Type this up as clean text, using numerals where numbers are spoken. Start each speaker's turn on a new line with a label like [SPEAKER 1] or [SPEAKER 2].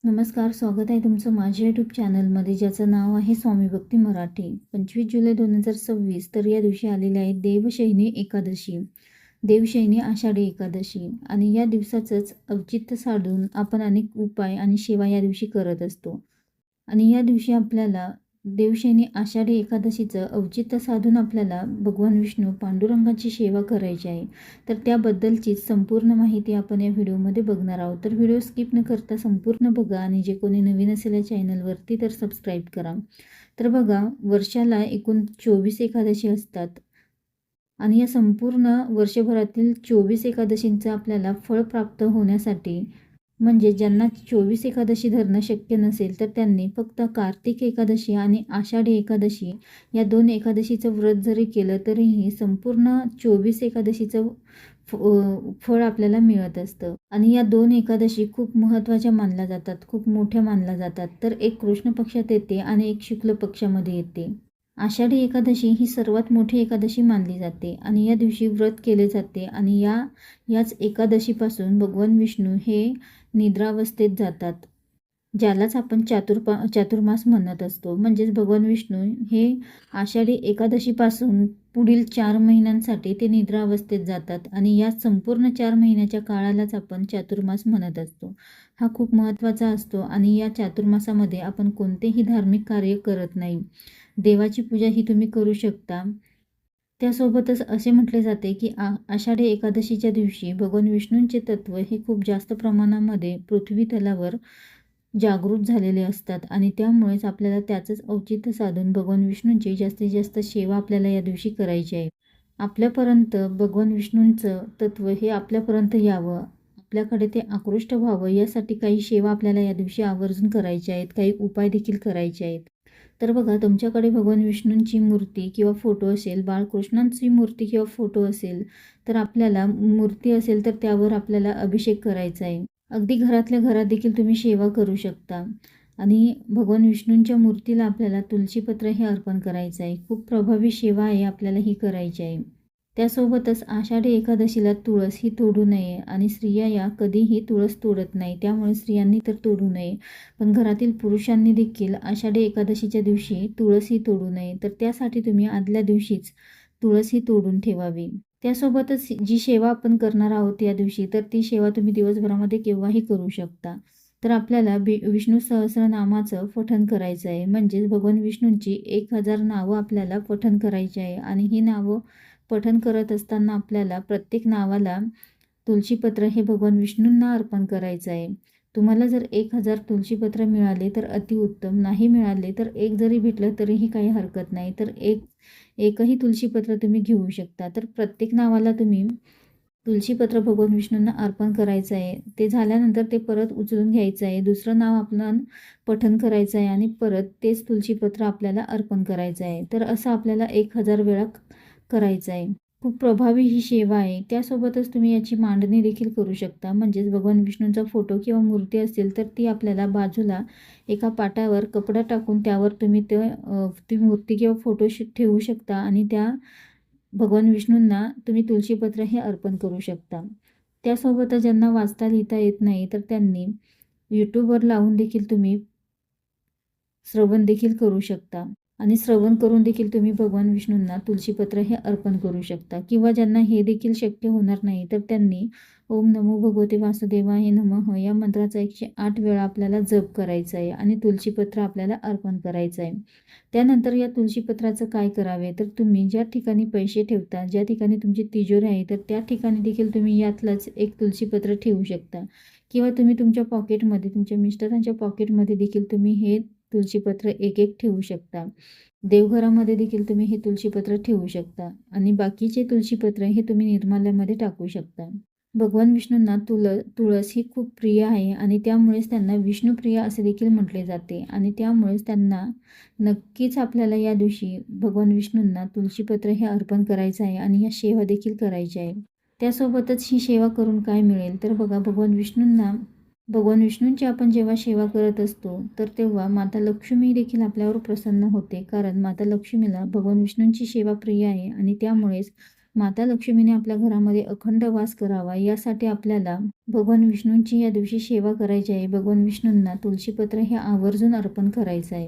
[SPEAKER 1] नमस्कार, स्वागत आहे तुमचं माझ्या यूट्यूब चॅनलमध्ये, ज्याचं नाव आहे स्वामी भक्ती मराठी. 25 जुलै 2026 तर या दिवशी आलेली आहे देवशयनी एकादशी. देवशयनी आषाढी एकादशी आणि या दिवसाचंच औचित्य साधून आपण अनेक उपाय आणि सेवा या दिवशी करत असतो. आणि या दिवशी आपल्याला देवशयनी आषाढी एकादशीचं औचित्य साधून आपल्याला भगवान विष्णू पांडुरंगाची सेवा करायची आहे. तर त्याबद्दलची संपूर्ण माहिती आपण या व्हिडिओमध्ये बघणार आहोत. तर व्हिडिओ स्किप न करता संपूर्ण बघा आणि जे कोणी नवीन असेल या चॅनलवरती तर सबस्क्राईब करा. तर बघा, वर्षाला एकूण 24 एकादशी असतात आणि या संपूर्ण वर्षभरातील 24 एकादशींचं आपल्याला फळ प्राप्त होण्यासाठी, म्हणजे ज्यांना 24 एकादशी धरणं शक्य नसेल तर त्यांनी फक्त कार्तिक एकादशी आणि आषाढी एकादशी या 2 एकादशीचं व्रत जरी केलं तरीही संपूर्ण 24 एकादशीचं फळ आपल्याला मिळत असतं. आणि या 2 एकादशी खूप महत्त्वाच्या मानल्या जातात, खूप मोठ्या मानल्या जातात. तर एक कृष्ण पक्षात येते आणि एक शुक्ल पक्षामध्ये येते. आषाढी एकादशी ही सर्वात मोठी एकादशी मानली जाते आणि या दिवशी व्रत केले जाते आणि याच एकादशीपासून भगवान विष्णू हे निद्रावस्थेत जातात, ज्यालाच आपण चातुर्मास म्हणत असतो. म्हणजेच भगवान विष्णू हे आषाढी एकादशीपासून पुढील 4 महिन्यांसाठी ते निद्रावस्थेत जातात आणि या संपूर्ण 4 महिन्याच्या काळालाच आपण चातुर्मास म्हणत असतो. हा खूप महत्त्वाचा असतो आणि या चातुर्मासामध्ये आपण कोणतेही धार्मिक कार्य करत नाही. देवाची पूजा ही तुम्ही करू शकता. त्यासोबतच असे म्हटले जाते की आषाढी एकादशीच्या दिवशी भगवान विष्णूंचे तत्व हे खूप जास्त प्रमाणामध्ये पृथ्वी तलावर जागृत झालेले असतात आणि त्यामुळेच आपल्याला त्याचंच औचित्य साधून भगवान विष्णूंची जास्तीत जास्त सेवा आपल्याला या दिवशी करायची आहे. आपल्यापर्यंत भगवान विष्णूंचं तत्व हे आपल्यापर्यंत यावं, आपल्याकडे ते आकृष्ट व्हावं, यासाठी काही सेवा आपल्याला या दिवशी आवर्जून करायच्या आहेत, काही उपाय देखील करायचे आहेत. तर बघा, तुमच्याकडे भगवान विष्णूंची मूर्ती किंवा फोटो असेल, बाळकृष्णांची मूर्ती किंवा फोटो असेल, तर आपल्याला मूर्ती असेल तर त्यावर आपल्याला अभिषेक करायचा आहे. अगदी घरातल्या घरात देखील तुम्ही सेवा करू शकता आणि भगवान विष्णूंच्या मूर्तीला आपल्याला तुळशीपत्र हे अर्पण करायचं आहे. खूप प्रभावी सेवा आहे, आपल्याला ही करायची आहे. त्यासोबतच आषाढी एकादशीला तुळस ही तोडू नये आणि स्त्रिया या कधीही तुळस तोडत नाही, त्यामुळे स्त्रियांनी तर तोडू नये. पण घरातील पुरुषांनी देखील आषाढी एकादशीच्या दिवशी तुळस ही तोडू नये. तर त्यासाठी तुम्ही आदल्या दिवशीच तुळस ही तोडून ठेवावी. त्यासोबतच जी सेवा आपण करणार आहोत या दिवशी, तर ती सेवा तुम्ही दिवसभरामध्ये केव्हाही करू शकता. तर आपल्याला विष्णू सहस्रनामाचं पठण करायचं आहे. म्हणजेच भगवान विष्णूंची 1000 नावं आपल्याला पठण करायची आहे आणि ही नावं पठण करत असताना आपल्याला प्रत्येक नावाला तुळशीपत्र हे भगवान विष्णूंना अर्पण करायचं आहे. तुम्हाला जर 1000 तुळशीपत्र मिळाले तर अतिउत्तम, नाही मिळाले तर एक जरी भेटलं तरीही काही हरकत नाही. तर एकही तुळशीपत्र तुम्ही घेऊ शकता. तर प्रत्येक नावाला तुम्ही तुळशीपत्र भगवान विष्णूंना अर्पण करायचं आहे. ते झाल्यानंतर ते परत उचलून घ्यायचं आहे. दुसरं नाव आपलं पठण करायचं आहे आणि परत तेच तुळशीपत्र आपल्याला अर्पण करायचं आहे. तर असं आपल्याला 1000 वेळा करायचं आहे. खूप प्रभावी ही सेवा आहे. त्यासोबतच तुम्ही याची मांडणी देखील करू शकता. म्हणजेच भगवान विष्णूंचा फोटो किंवा मूर्ती असेल तर ती आपल्याला बाजूला एका पाटावर कपडा टाकून त्यावर तुम्ही ती मूर्ती किंवा फोटो ठेवू शकता आणि त्या भगवान विष्णूंना तुम्ही तुळशीपत्र हे अर्पण करू शकता. त्यासोबतच ज्यांना वाचता लिहिता येत नाही तर त्यांनी यूट्यूबवर लावून देखील तुम्ही श्रवण देखील करू शकता आणि श्रवण करून देखील तुम्ही भगवान विष्णूंना तुळशीपत्र हे अर्पण करू शकता. किंवा ज्यांना हे देखील शक्य होणार नाही तर त्यांनी ओम नमो भगवते वासुदेवाय नमः या मंत्राचा 108 वेळा आपल्याला जप करायचा आहे आणि तुळशीपत्र आपल्याला अर्पण करायचं आहे. त्यानंतर या तुळशीपत्राचं काय करावे, तर तुम्ही ज्या ठिकाणी पैसे ठेवता, ज्या ठिकाणी तुमची तिजोरी आहे, तर त्या ठिकाणी देखील तुम्ही यातलंच एक तुळशीपत्र ठेवू शकता. किंवा तुम्ही तुमच्या पॉकेटमध्ये, तुमच्या मिस्टरांच्या पॉकेटमध्ये देखील तुम्ही हे तुळशीपत्र एक ठेवू शकता. देवघरामध्ये देखील तुम्ही हे तुळशीपत्र ठेवू शकता आणि बाकीचे तुळशीपत्र हे तुम्ही निर्माल्यामध्ये टाकू शकता. भगवान विष्णूंना तुळस ही खूप प्रिय आहे आणि त्यामुळेच त्यांना विष्णुप्रिय असे देखील म्हटले जाते आणि त्यामुळेच त्यांना नक्कीच आपल्याला या दिवशी भगवान विष्णूंना तुळशीपत्र हे अर्पण करायचं आहे आणि या सेवा देखील करायच्या आहे. त्यासोबतच ही सेवा करून काय मिळेल, तर बघा, भगवान विष्णूंची आपण जेव्हा सेवा करत असतो तर तेव्हा माता लक्ष्मी देखील आपल्यावर प्रसन्न होते, कारण माता लक्ष्मीला भगवान विष्णूंची सेवा प्रिय आहे आणि त्यामुळेच माता लक्ष्मीने आपल्या घरामध्ये अखंड वास करावा यासाठी आपल्याला भगवान विष्णूंची या दिवशी सेवा करायची आहे. भगवान विष्णूंना तुळशीपत्र हे आवर्जून अर्पण करायचं आहे.